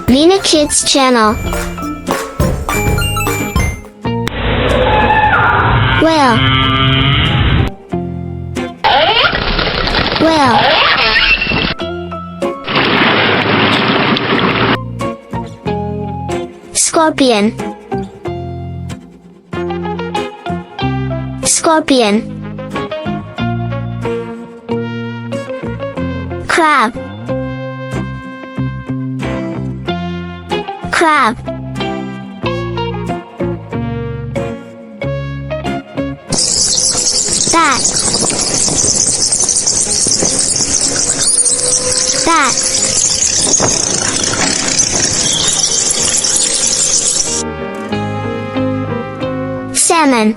Vina Kids channel. Whale. Whale. Scorpion. Scorpion. Crab. Crab. Bat. Bat. Salmon.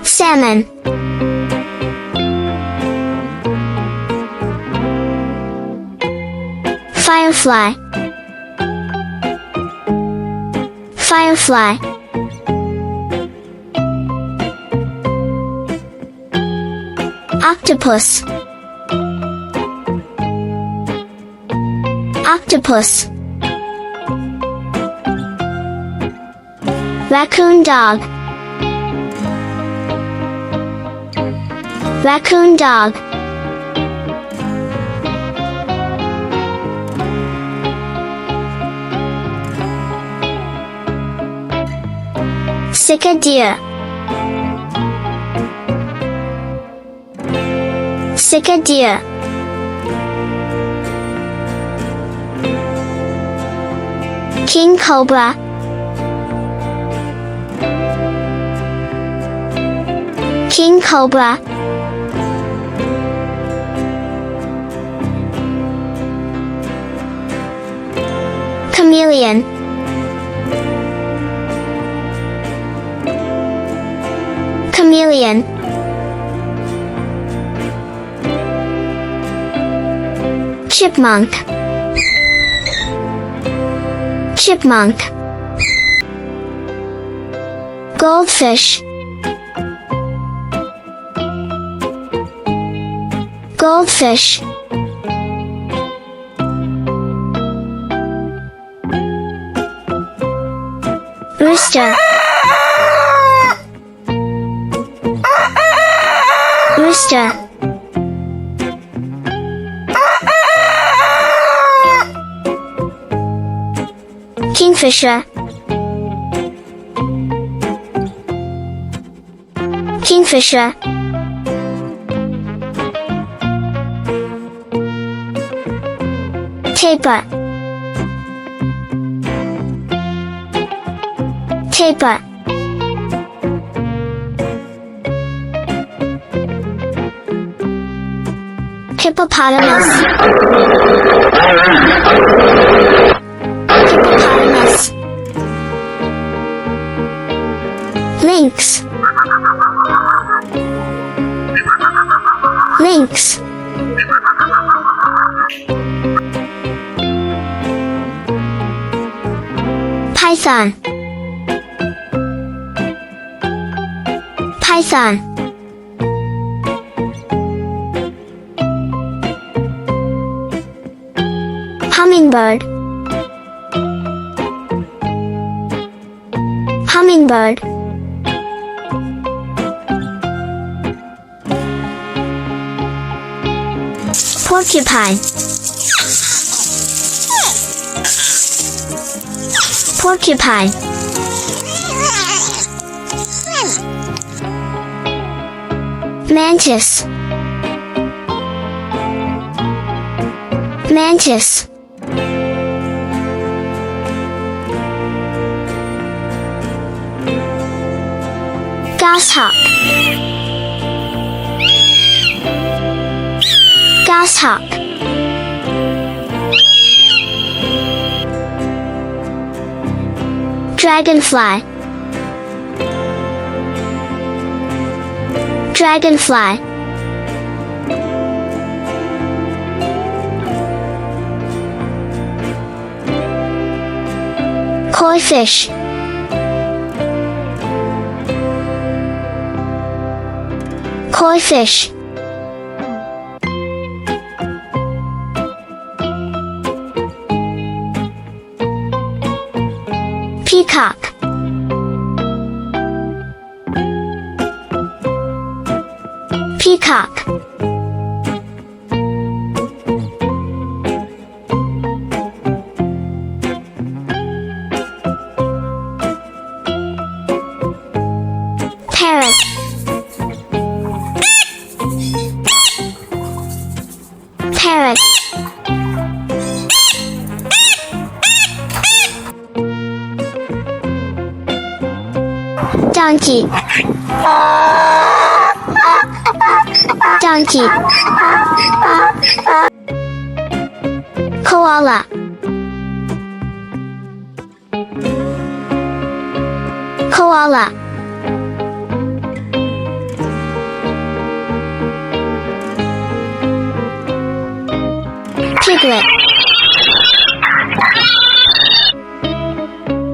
Salmon. Firefly. Firefly. Octopus. Octopus. Raccoon dog. Raccoon dog. Cicadea. Cicadea. King cobra. King cobra. Chameleon. Chameleon. Chipmunk. Chipmunk. Goldfish. Goldfish. Rooster. Rooster. Kingfisher. Kingfisher. Tapir. Tapir. Hippopotamus. Hippopotamus. Lynx. Lynx. Python. Python. Hummingbird. Hummingbird. Porcupine. Porcupine. Mantis. Mantis. Goshawk. Goshawk. Dragonfly. Dragonfly. Koi fish. Koi fish. peacock, peacock, parrot, parrot, donkey, donkey, koala, koala, piglet,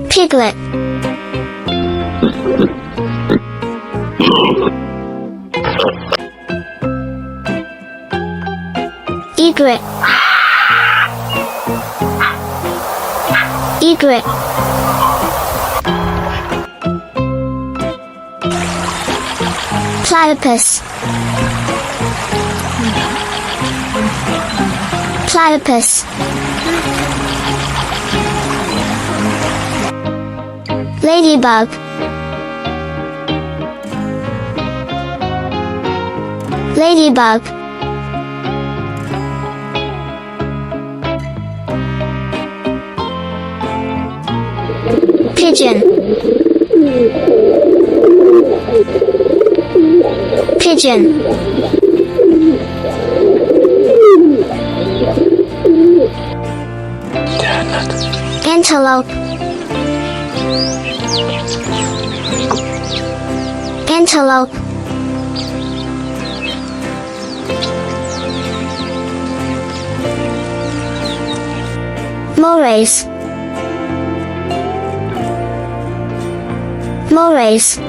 piglet, egret, egret, platypus, platypus, ladybug, ladybug, pigeon, pigeon, antelope, antelope, morays, morays,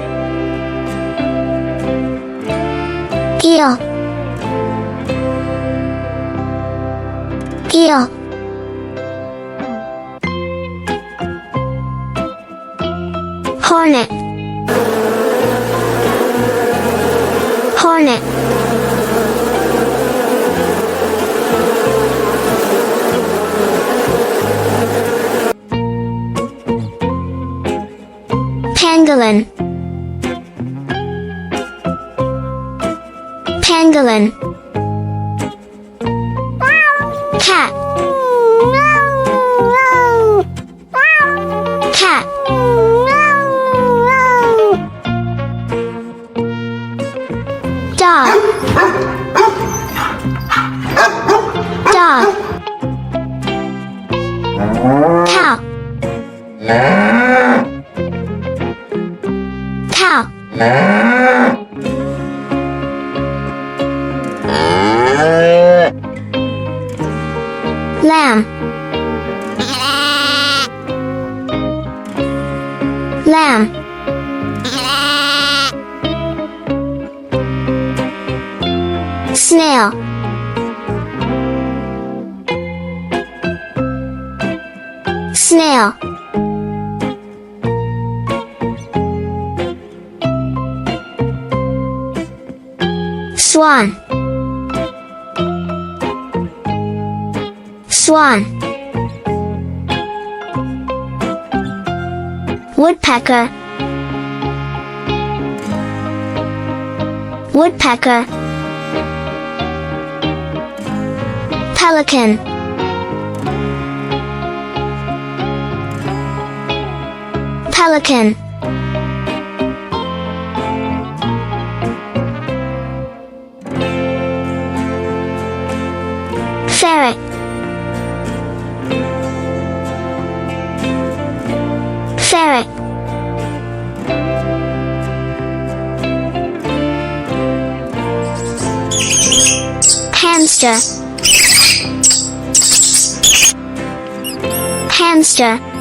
eel, eel, hornet, hornet, pangolin, pangolin, cat, cat, dog, dog, cow, cow, lamb, lamb, snail, snail, swan, swan, woodpecker, woodpecker, pelican, pelican, ferret, ferret, hamster, hamster,